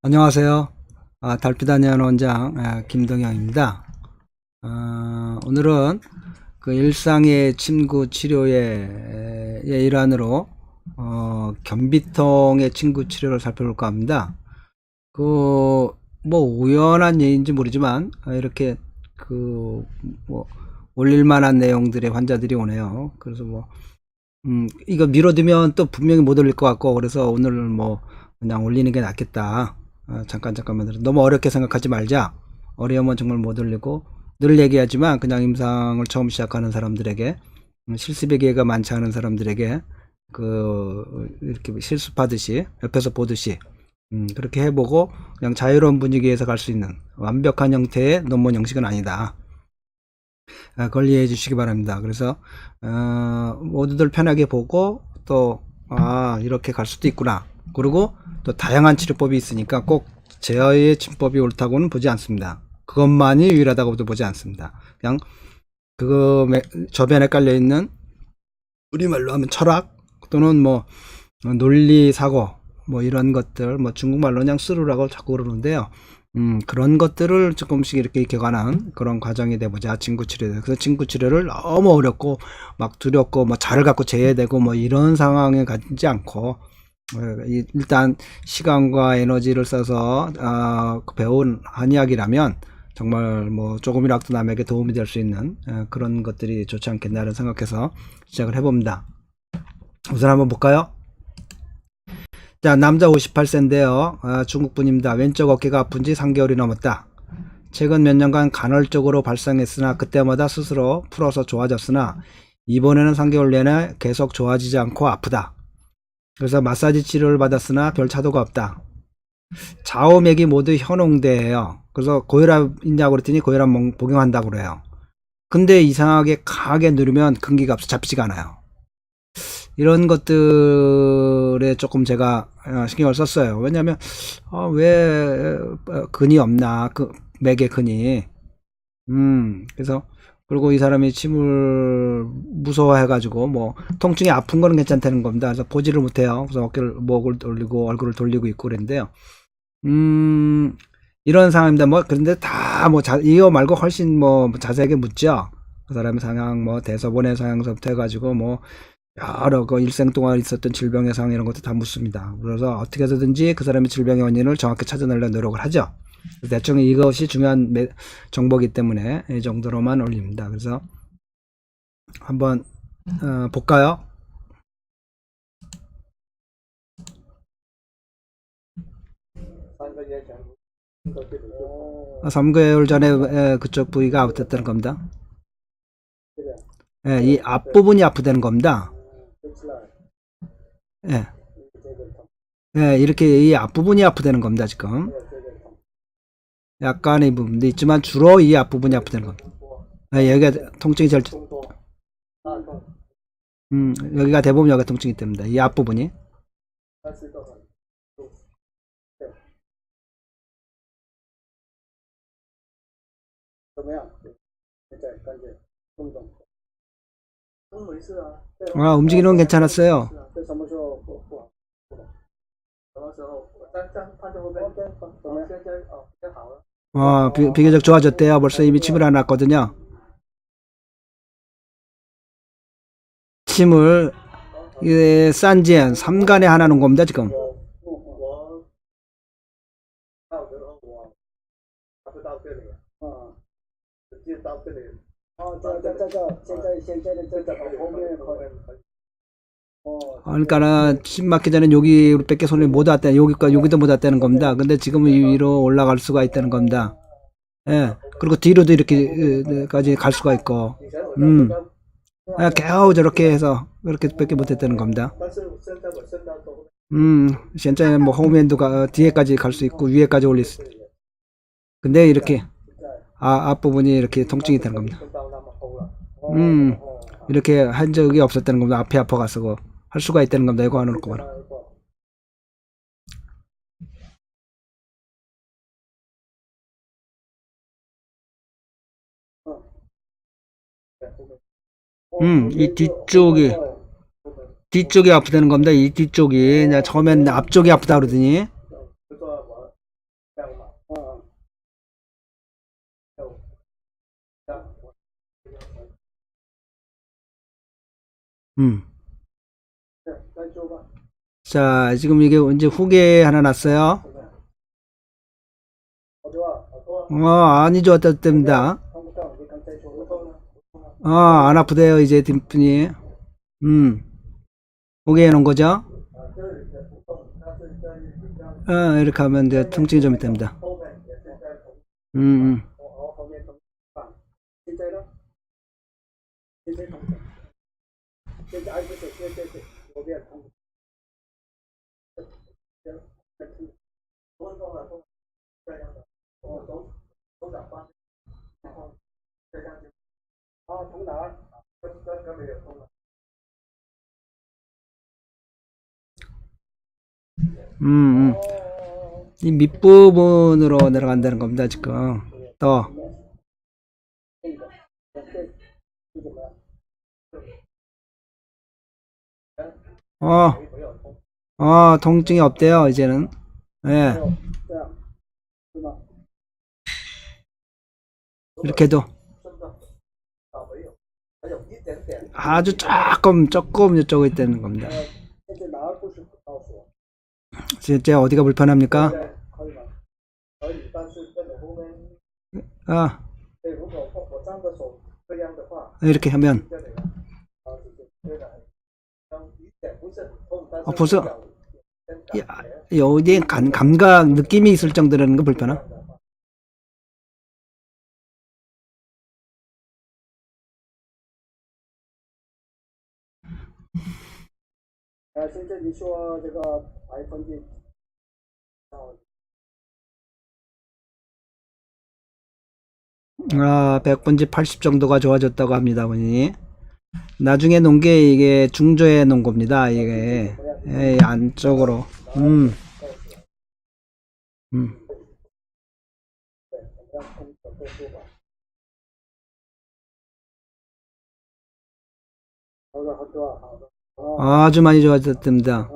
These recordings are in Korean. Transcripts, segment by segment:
안녕하세요. 달빛아니안 원장 김동영입니다. 오늘은 그 일상의 침구 치료의 일환으로 변비통의 침구 치료를 살펴볼까 합니다. 그 뭐 우연한 예인지 모르지만 이렇게 그 뭐 올릴 만한 내용들의 환자들이 오네요. 그래서 뭐 이거 미뤄두면 또 분명히 못 올릴 것 같고, 그래서 오늘 뭐 그냥 올리는 게 낫겠다. 잠깐만 너무 어렵게 생각하지 말자. 어려우면 정말 못 올리고, 늘 얘기하지만 그냥 임상을 처음 시작하는 사람들에게, 실습의 기회가 많지 않은 사람들에게 이렇게 실습하듯이 옆에서 보듯이 그렇게 해보고 그냥 자유로운 분위기에서 갈 수 있는 완벽한 형태의 논문 형식은 아니다. 그걸 이해해 주시기 바랍니다. 그래서 모두들 편하게 보고 또 이렇게 갈 수도 있구나. 그리고 또 다양한 치료법이 있으니까 꼭 제어의 치료법이 옳다고는 보지 않습니다. 그것만이 유일하다고도 보지 않습니다. 그냥 그거 저변에 깔려 있는 우리말로 하면 철학 또는 뭐 논리 사고 뭐 이런 것들, 뭐 중국말로 그냥 쓰루라고 자꾸 그러는데요. 그런 것들을 조금씩 이렇게 개관한 그런 과정이 돼보자. 친구치료. 그래서 친구치료를 너무 어렵고 막 두렵고 뭐 자를 갖고 재야 되고 뭐 이런 상황에 가지 않고, 일단 시간과 에너지를 써서 배운 한의학이라면 정말 뭐 조금이라도 남에게 도움이 될 수 있는 그런 것들이 좋지 않겠나를 생각해서 시작을 해봅니다. 우선 한번 볼까요? 자, 남자 58세인데요. 중국분입니다. 왼쪽 어깨가 아픈 지 3개월이 넘었다. 최근 몇 년간 간헐적으로 발생했으나 그때마다 스스로 풀어서 좋아졌으나 이번에는 3개월 내내 계속 좋아지지 않고 아프다. 그래서 마사지 치료를 받았으나 별 차도가 없다. 좌우맥이 모두 현홍대예요. 그래서 고혈압 있냐고 그랬더니 고혈압 복용한다고 그래요. 근데 이상하게 강하게 누르면 근기가 없어 잡히지가 않아요. 이런 것들에 조금 제가 신경을 썼어요. 왜냐하면 왜 근이 없나, 그 맥의 근이. 그래서 그리고 이 사람이 침을 무서워해가지고 뭐 통증이 아픈 거는 괜찮다는 겁니다. 그래서 보지를 못해요. 그래서 어깨를 목을 돌리고 얼굴을 돌리고 있고 그랬는데요. 이런 상황입니다. 뭐 그런데 다 뭐 이거 말고 훨씬 뭐 자세하게 묻죠. 그 사람의 상황, 뭐 대소변의 상황서부터 해가지고 뭐 여러 그 일생 동안 있었던 질병의 상황 이런 것도 다 묻습니다. 그래서 어떻게 해서든지 그 사람의 질병의 원인을 정확히 찾아내려고 노력을 하죠. 대충 이것이 중요한 정보이기 때문에 이 정도로만 올립니다. 그래서 한번 볼까요? 3개월 전에 그쪽 부위가 아팠다는 겁니다. 이 앞부분이 아프다는 겁니다. 예, 이렇게 이 앞부분이 아프다는 겁니다, 지금. 약간의 부분도 있지만 주로 이 앞부분이 아프다는 겁니다. 여기가 통증이 제일, 여기가 대부분 여기가 통증이 됩니다. 이 앞부분이. 움직이는 건 괜찮았어요. 비교적 좋아졌대요. 벌써 이미 침을 안 났거든요. 침을 산지엔 3간에 하나 놓은 겁니다, 지금. 그러니까는 침 맞기 전에 여기밖에 손이 못 왔다, 여기도 못 왔다는 겁니다. 근데 지금은 위로 올라갈 수가 있다는 겁니다. 예. 그리고 뒤로도 이렇게까지 갈 수가 있고, 겨우 저렇게 해서 그렇게밖에 못했다는 겁니다. 진짜 뭐 홈핸드가 뒤에까지 갈 수 있고 위에까지 올릴 수. 근데 이렇게 앞부분이 이렇게 통증이 되는 겁니다. 이렇게 한 적이 없었다는 겁니다. 앞에 아파가서 할 수가 있다는 겁니다. 이거 안 놓고 봐라. 이 뒤쪽이 아프다는 겁니다. 이 뒤쪽이. 내가 처음엔 앞쪽이 아프다 그러더니 음. 자, 지금 이게 이제 후계 하나 났어요. 아니죠. 어떻습니다. 안 아프대요, 이제 뒷분이. 후계 해놓은 거죠. 이렇게 하면 이제 통증이 좀 됩니다. 음. 이 밑부분으로 내려간다는 겁니다, 지금. 또. 통증이 없대요, 이제는. 예. 이렇게도. 아주 조금 이쪽에 있다는 겁니다. 진짜 어디가 불편합니까? 이렇게 하면 벌써 어디에 감각 느낌이 있을 정도라는 거 불편함? 백분지 80 정도가 좋아졌다고 합니다, 본인이. 나중에 놓은 게 이게 중조에 놓은 겁니다, 이게. 안쪽으로. 아주 많이 좋아졌답니다.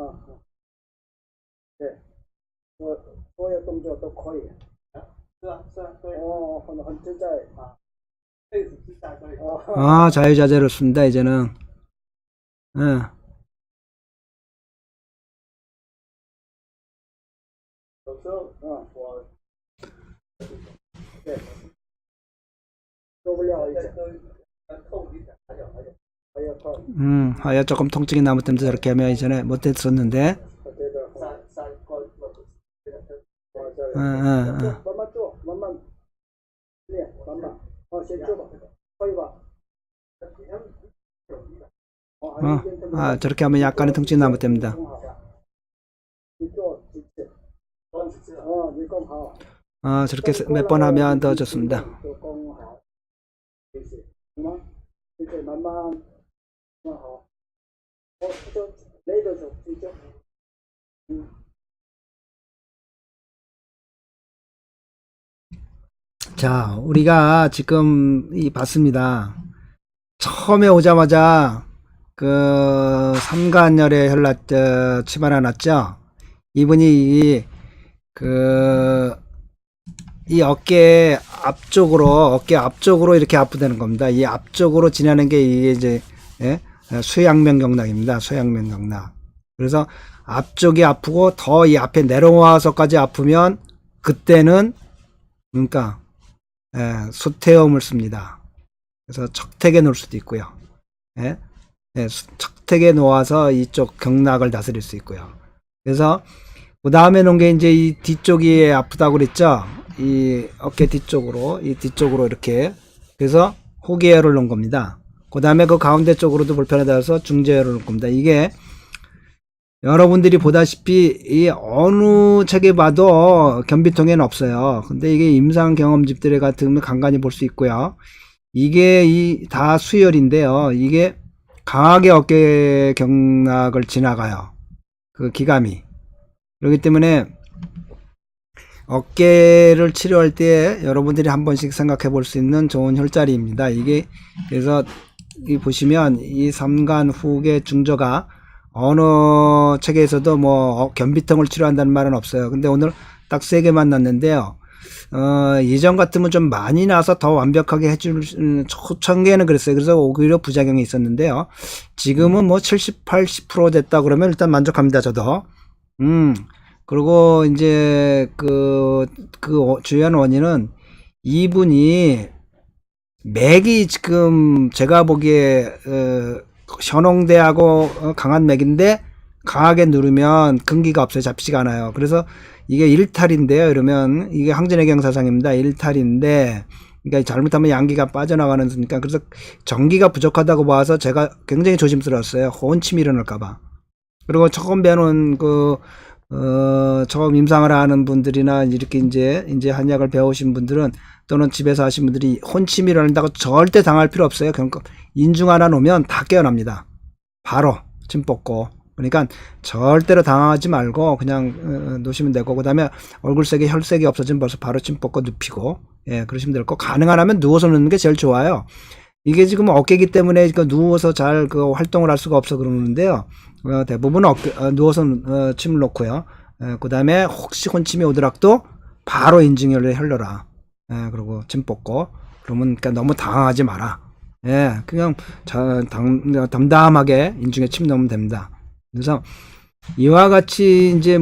자유자재롭습니다, 이제는. 조금 통증이 남았다면서 저렇게 하면 이전에 못했었는데. 저렇게 하면 약간의 통증이 남았답니다. 저렇게 몇 번 하면 더 좋습니다. 자, 우리가 지금 봤습니다. 처음에 오자마자 삼간열의 혈락 치마가 났죠. 이분이 이 어깨 앞쪽으로 이렇게 아프다는 겁니다. 이 앞쪽으로 지나는 게 이게 이제 쇠양면경락입니다. 쇠양면경락. 그래서 앞쪽이 아프고 더 이 앞에 내려와서까지 아프면 그때는 그러니까 수태염을 씁니다. 그래서 척택에 놓을 수도 있고요. 척택에 놓아서 이쪽 경락을 다스릴 수 있고요. 그래서 그 다음에 놓은 게 이제 이 뒤쪽이 아프다고 그랬죠. 이 어깨 뒤쪽으로 이렇게. 그래서 후계열을 놓은 겁니다. 그 다음에 그 가운데 쪽으로도 불편하다 해서 중재열을 놓은 겁니다. 이게 여러분들이 보다시피 이 어느 책에 봐도 변비통에는 없어요. 근데 이게 임상 경험집들에 같은 간간히 볼 수 있고요. 이게 다 수혈인데요. 이게 강하게 어깨 경락을 지나가요. 그 기감이. 그렇기 때문에 어깨를 치료할 때 여러분들이 한 번씩 생각해 볼 수 있는 좋은 혈자리입니다. 이게 그래서 보시면 이 삼간 후계 중저가 어느 책에서도 뭐 변비통을 치료한다는 말은 없어요. 근데 오늘 딱 3개 만났는데요. 예전 같으면 좀 많이 나서 더 완벽하게 해줄, 초창기에는 그랬어요. 그래서 오히려 부작용이 있었는데요. 지금은 뭐 70, 80% 됐다 그러면 일단 만족합니다, 저도. 그리고 이제 주요한 원인은 이분이 맥이 지금 제가 보기에, 현홍대하고 강한 맥인데 강하게 누르면 근기가 없어요. 잡히지가 않아요. 그래서 이게 일탈인데요. 이러면 이게 항진의 경사상입니다. 일탈인데 그러니까 잘못하면 양기가 빠져나가는 수니까 그래서 전기가 부족하다고 봐서 제가 굉장히 조심스러웠어요. 혼침이 일어날까봐. 그리고 처음 배우는 처음 임상을 하는 분들이나 이렇게 이제 한약을 배우신 분들은 또는 집에서 하신 분들이 혼침이 일어난다고 절대 당할 필요 없어요. 그러니까 인중 하나 놓으면 다 깨어납니다. 바로 침 뽑고. 그러니까 절대로 당하지 말고 그냥 놓으시면 되고, 그 다음에 얼굴색에 혈색이 없어지면 벌써 바로 침 뽑고 눕히고, 예, 그러시면 될 거. 가능하면 누워서 눕는 게 제일 좋아요. 이게 지금 어깨이기 때문에 누워서 잘 활동을 할 수가 없어 그러는데요. 대부분 누워서 침을 놓고요. 그 다음에 혹시 혼침이 오더라도 바로 인중혈을 흘러라. 예, 그리고 침 뽑고. 그러면 그러니까 너무 당황하지 마라. 예, 그냥 담담하게 인중에 침 넣으면 됩니다. 그래서 이와 같이 이제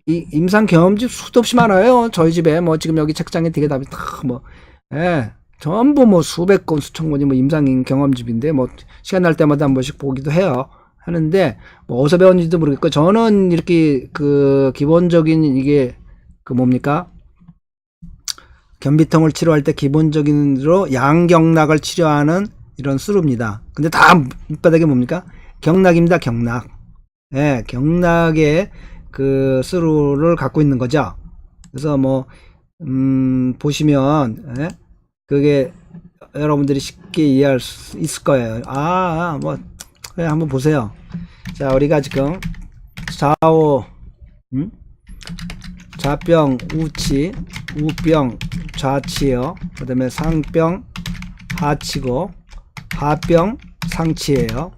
임상 경험지 수도 없이 많아요. 저희 집에 지금 여기 책장에 되게 답이 예, 전부 수백 건 수천 건이 임상 경험집인데 시간 날 때마다 한 번씩 보기도 해요. 하는데 어디서 배웠는지도 모르겠고, 저는 이렇게 기본적인 이게 뭡니까? 견비통을 치료할 때 기본적인으로 양경락을 치료하는 이런 수루입니다. 근데 다 밑바닥에 뭡니까? 경락입니다. 경락. 예, 경락의 수루를 갖고 있는 거죠. 그래서 보시면, 예? 그게 여러분들이 쉽게 이해할 수 있을 거예요. 그래, 한번 보세요. 자, 우리가 지금 좌병 우치, 우병 좌치요. 그 다음에 상병 하치고, 하병 상치예요.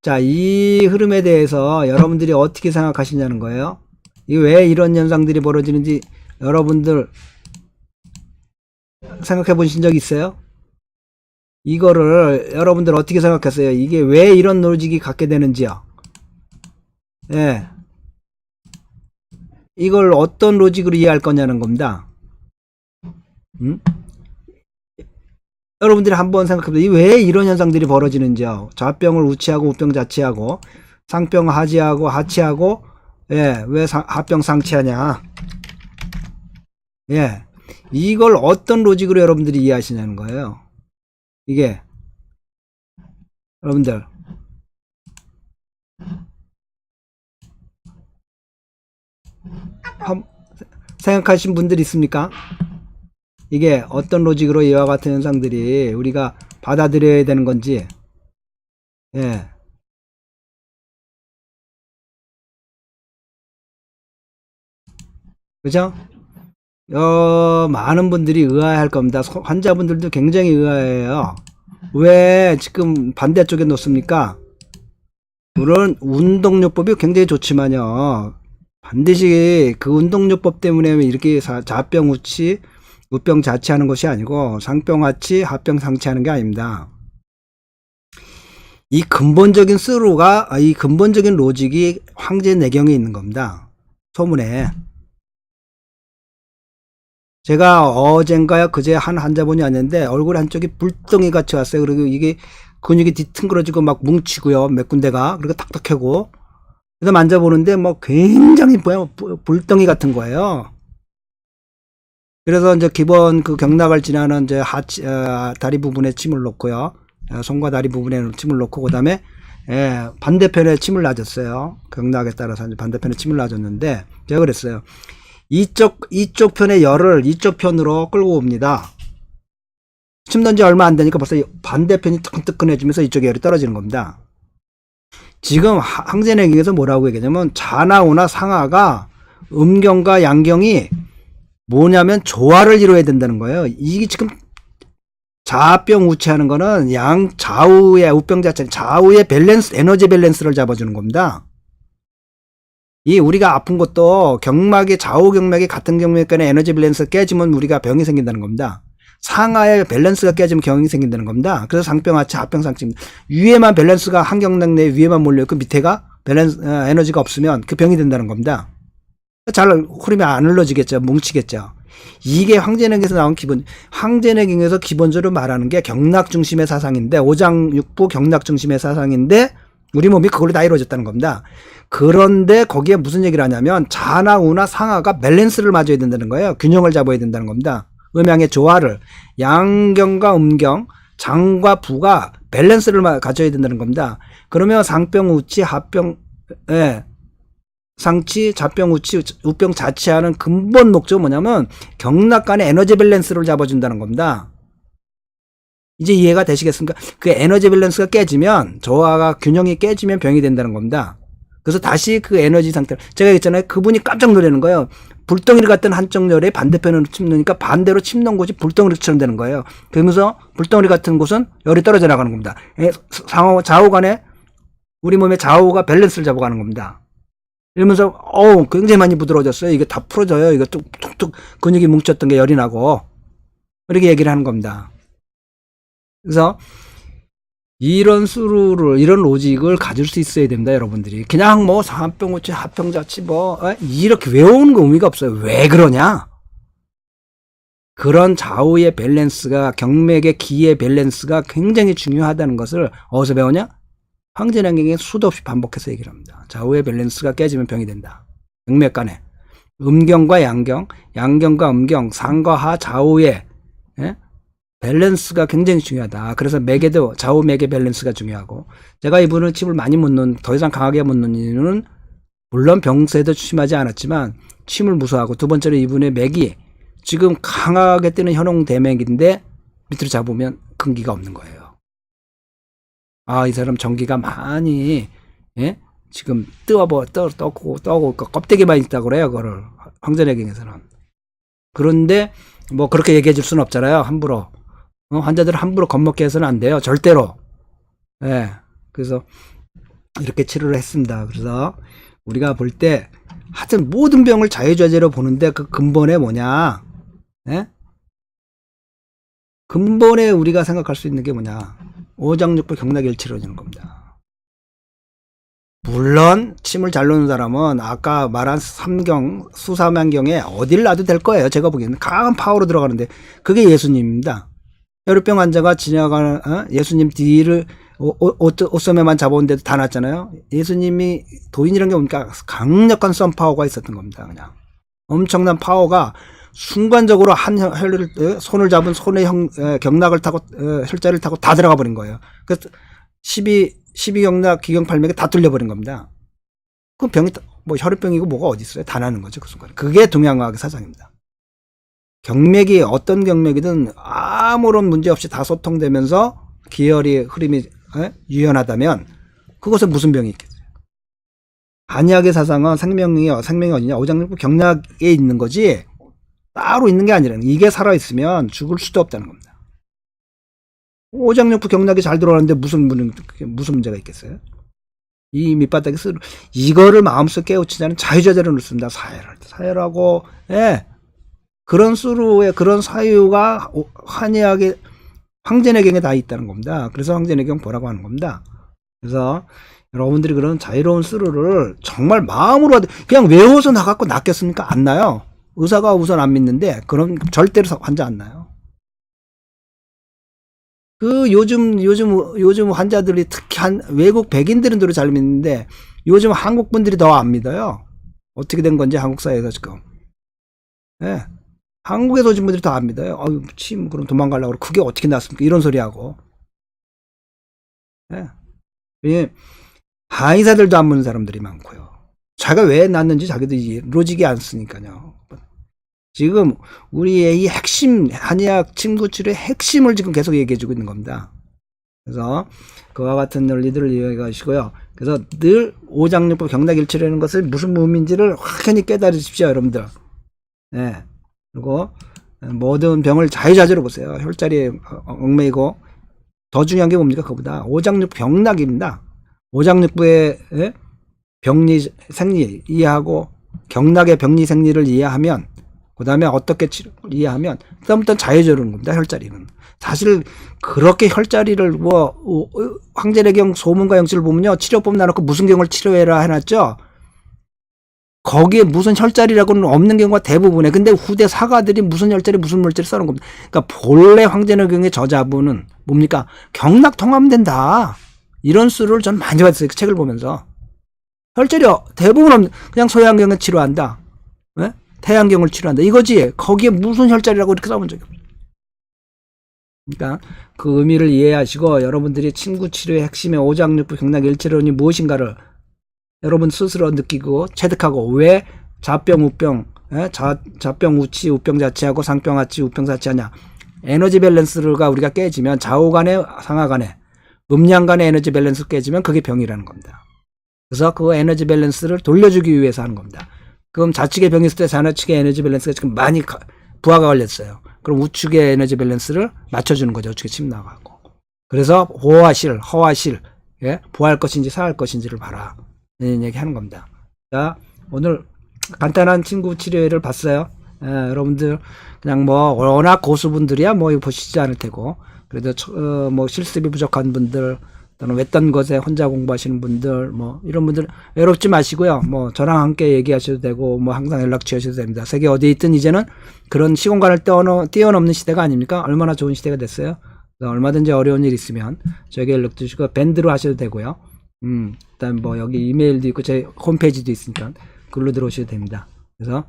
자, 이 흐름에 대해서 여러분들이 어떻게 생각하시냐는 거예요. 이 왜 이런 현상들이 벌어지는지 여러분들 생각해 보신 적 있어요? 이거를 여러분들 어떻게 생각했어요? 이게 왜 이런 로직이 갖게 되는지요? 예. 이걸 어떤 로직으로 이해할 거냐는 겁니다. 여러분들이 한번 생각해보세요. 왜 이런 현상들이 벌어지는지요? 좌병을 우치하고 우병 자치하고 상병 하지하고 하치하고, 예, 왜 하병 상치하냐? 예, 이걸 어떤 로직으로 여러분들이 이해하시냐는 거예요. 이게 여러분들 생각하신 분들 있습니까? 이게 어떤 로직으로 이와 같은 현상들이 우리가 받아들여야 되는 건지. 예. 그죠? 많은 분들이 의아해할 겁니다. 환자분들도 굉장히 의아해요. 왜 지금 반대쪽에 놓습니까? 물론 운동요법이 굉장히 좋지만요, 반드시 그 운동요법 때문에 이렇게 좌병 우치 우병 자치하는 것이 아니고 상병 하치 하병 상치하는 게 아닙니다. 이 근본적인 이 근본적인 로직이 황제내경에 있는 겁니다. 소문에. 제가 어젠가요 그제 한 환자분이 왔는데 얼굴 한쪽이 불덩이 같이 왔어요. 그리고 이게 근육이 뒤퉁그러지고 막 뭉치고요, 몇 군데가. 그리고 탁탁하고. 그래서 만져보는데 굉장히 불덩이 같은 거예요. 그래서 이제 기본 경락을 지나는 이제 다리 부분에 침을 놓고요, 손과 다리 부분에 침을 놓고, 그 다음에 반대편에 침을 놔줬어요. 경락에 따라서 이제 반대편에 침을 놔줬는데, 제가 그랬어요. 이쪽 편의 열을 이쪽 편으로 끌고 옵니다. 침 넣은 지 얼마 안 되니까 벌써 반대편이 뜨끈뜨끈해지면서 이쪽에 열이 떨어지는 겁니다. 지금 항진의학에서 뭐라고 얘기하냐면 자나우나 상하가 음경과 양경이 뭐냐면 조화를 이루어야 된다는 거예요. 이게 지금 좌병 우치하는 거는 좌우의 우병 자체, 좌우의 밸런스, 에너지 밸런스를 잡아주는 겁니다. 이 우리가 아픈 것도 경막이 좌우 경맥이 같은 경맥 간의 에너지 밸런스가 깨지면 우리가 병이 생긴다는 겁니다. 상하의 밸런스가 깨지면 병이 생긴다는 겁니다. 그래서 상병 하체 합병 상치입니다. 위에만 밸런스가 한 경락 내 위에만 몰려있고 밑에가 밸런스 에너지가 없으면 그 병이 된다는 겁니다. 잘 흐름이 안 흘러지겠죠. 뭉치겠죠. 이게 황제내경에서 나온 황제내경에서 기본적으로 말하는 게 경락 중심의 사상인데, 오장육부 경락 중심의 사상인데 우리 몸이 그걸로 다 이루어졌다는 겁니다. 그런데 거기에 무슨 얘기를 하냐면 자나 우나 상하가 밸런스를 맞아야 된다는 거예요. 균형을 잡아야 된다는 겁니다. 음양의 조화를, 양경과 음경, 장과 부가 밸런스를 가져야 된다는 겁니다. 그러면 상병 우치 합병, 상치 좌병 우치 우병 자치하는 근본 목적은 뭐냐면 경락 간의 에너지 밸런스를 잡아준다는 겁니다. 이제 이해가 되시겠습니까? 그 에너지 밸런스가 깨지면, 조화가 균형이 깨지면 병이 된다는 겁니다. 그래서 다시 그 에너지 상태를, 제가 얘기했잖아요. 그분이 깜짝 놀라는 거예요. 불덩이를 갖던 한쪽 열에 반대편으로 침놓으니까 반대로 침놓은 곳이 불덩이처럼 되는 거예요. 그러면서 불덩이 같은 곳은 열이 떨어져 나가는 겁니다. 좌우 간에 우리 몸의 좌우가 밸런스를 잡아가는 겁니다. 이러면서 굉장히 많이 부드러워졌어요. 이게 다 풀어져요. 이거 툭툭 근육이 뭉쳤던 게 열이 나고, 이렇게 얘기를 하는 겁니다. 그래서 이런 수루를, 이런 로직을 가질 수 있어야 됩니다, 여러분들이. 그냥 뭐 상합병우치 합병자치 이렇게 외우는 거 의미가 없어요. 왜 그러냐? 그런 좌우의 밸런스가, 경맥의 기의 밸런스가 굉장히 중요하다는 것을 어디서 배우냐? 황제내경에 수도 없이 반복해서 얘기를 합니다. 좌우의 밸런스가 깨지면 병이 된다. 경맥 간에 음경과 양경, 양경과 음경, 상과 하 좌우의 밸런스가 굉장히 중요하다. 그래서 맥에도 좌우 맥의 밸런스가 중요하고, 제가 이분을 침을 많이 못 넣는, 더 이상 강하게 못 넣는 이유는 물론 병세도 심하지 않았지만 침을 무서워하고, 두 번째로 이분의 맥이 지금 강하게 뜨는 현홍대맥인데 밑으로 잡으면 근기가 없는 거예요. 이 사람 전기가 많이 지금 떠고 껍데기만 있다고 그래요. 그거를 황제내경에서는. 그런데 뭐 그렇게 얘기해 줄 수는 없잖아요. 함부로. 환자들을 함부로 겁먹게 해서는 안 돼요. 절대로. 그래서 이렇게 치료를 했습니다. 그래서 우리가 볼 때 하여튼 모든 병을 자유자재로 보는데 그 근본에 뭐냐? 근본에 우리가 생각할 수 있는 게 뭐냐? 오장육부 경락일치로 주는 겁니다. 물론 침을 잘 놓는 사람은 아까 말한 삼경, 수사만경에 어딜 놔도 될 거예요. 제가 보기에는 강한 파워로 들어가는데 그게 예수님입니다. 혈우병 환자가 지나가는 예수님 뒤를 옷소매만 잡아온데도 다 났잖아요. 예수님이 도인이라는 게 뭡니까? 강력한 썬파워가 있었던 겁니다. 그냥 엄청난 파워가 순간적으로 한 혈을, 손을 잡은 손의 경락을 타고 혈자를 타고 다 들어가 버린 거예요. 그래서 12경락 기경팔맥이 다 뚫려버린 겁니다. 그 병이 뭐 혈우병이고 뭐가 어디 있어요? 다 나는 거죠, 그 순간에. 그게 동양과학의 사상입니다. 경맥이 어떤 경맥이든 아무런 문제 없이 다 소통되면서 기혈이 흐름이 유연하다면 그것은 무슨 병이 있겠어요? 한의학의 사상은 생명이 어디냐? 오장육부 경락에 있는 거지 따로 있는 게 아니라, 이게 살아있으면 죽을 수도 없다는 겁니다. 오장육부 경락이 잘 들어가는데 무슨 문제가 있겠어요? 이 밑바닥에 이거를 마음속 깨우치자는 자유자재로 놓습니다. 사열하고, 그런 수루의 그런 사유가 한의학의 황제내경에 다 있다는 겁니다. 그래서 황제내경 보라고 하는 겁니다. 그래서 여러분들이 그런 자유로운 수루를 정말 마음으로 그냥 외워서 나갖고 낫겠습니까? 안 나요. 의사가 우선 안 믿는데 그럼 절대로 환자 안 나요. 그 요즘 환자들이 특히 외국 백인들은 도로 잘 믿는데 요즘 한국 분들이 더 안 믿어요. 어떻게 된 건지 한국 사회에서 지금. 한국에서 오신 분들이 더 안 믿어요. 침 그럼 도망가려고 그러고 그게 어떻게 났습니까? 이런 소리 하고. 한의사들도 안 믿는 사람들이 많고요. 자기가 왜 났는지 자기도 로직이 안 쓰니까요. 지금 우리의 이 핵심, 한의학 침구 치료의 핵심을 지금 계속 얘기해주고 있는 겁니다. 그래서 그와 같은 논리들을 이해하시고요. 그래서 늘 오장육부 경락일치라는 것을 무슨 의미인지를 확연히 깨달으십시오, 여러분들. 그리고 모든 병을 자유자재로 보세요. 혈자리에 얽매이고, 더 중요한 게 뭡니까? 그거보다 오장육부 경락입니다. 오장육부의 병리 생리 이해하고 경락의 병리 생리를 이해하면 그 다음에 어떻게 치료를 이해하면 그다음부터 자유자재로는 겁니다. 혈자리는 사실 그렇게 혈자리를 뭐 황제래경 소문과 영치를 보면요 치료법 나놓고 무슨 경을 치료해라 해놨죠. 거기에 무슨 혈자리라고는 없는 경우가 대부분에. 근데 후대 사가들이 무슨 혈자리 무슨 물자리 써놓은 겁니다. 그러니까 본래 황제래경의 저자분은 뭡니까? 경락 통하면 된다. 이런 수를 전 많이 봤어요. 그 책을 보면서. 혈자리 대부분 없는 그냥 소양경을 치료한다. 네? 태양경을 치료한다. 이거지. 거기에 무슨 혈자리라고 이렇게 써본 적이 없어요. 그러니까 그 의미를 이해하시고 여러분들이 친구 치료의 핵심의 오장육부 경락 일체론이 무엇인가를 여러분 스스로 느끼고 체득하고 왜 자병 우병 자병 우치 우병 자체하고 상병 하치 우병 자체하냐. 에너지 밸런스가 우리가 깨지면 좌우 간에 상하 간에 음양 간의 에너지 밸런스 깨지면 그게 병이라는 겁니다. 그래서 그 에너지 밸런스를 돌려주기 위해서 하는 겁니다. 그럼 좌측에 병이 있을 때 좌측의 에너지 밸런스가 지금 많이 부하가 걸렸어요. 그럼 우측의 에너지 밸런스를 맞춰주는 거죠. 우측에 침 나가고. 그래서 호화실, 허화실, 예? 부할 것인지 사할 것인지를 봐라. 이런 얘기 하는 겁니다. 자, 오늘 간단한 친구 치료회를 봤어요. 여러분들 그냥 뭐 워낙 고수분들이야 뭐 이거 보시지 않을 테고 그래도 뭐 실습이 부족한 분들 또는 외딴 것에 혼자 공부하시는 분들 뭐 이런 분들 외롭지 마시고요. 뭐 저랑 함께 얘기하셔도 되고 뭐 항상 연락 주셔도 됩니다. 세계 어디에 있든 이제는 그런 시공간을 뛰어넘는 시대가 아닙니까? 얼마나 좋은 시대가 됐어요. 얼마든지 어려운 일 있으면 저에게 연락 주시고 밴드로 하셔도 되고요. 일단 뭐 여기 이메일도 있고 제 홈페이지도 있으니까 글로 들어오셔도 됩니다. 그래서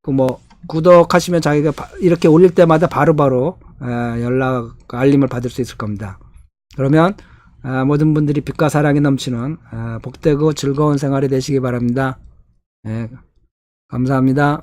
그 뭐 구독하시면 자기가 이렇게 올릴 때마다 바로바로 연락 알림을 받을 수 있을 겁니다. 그러면 모든 분들이 빛과 사랑이 넘치는 복되고 즐거운 생활이 되시기 바랍니다. 감사합니다.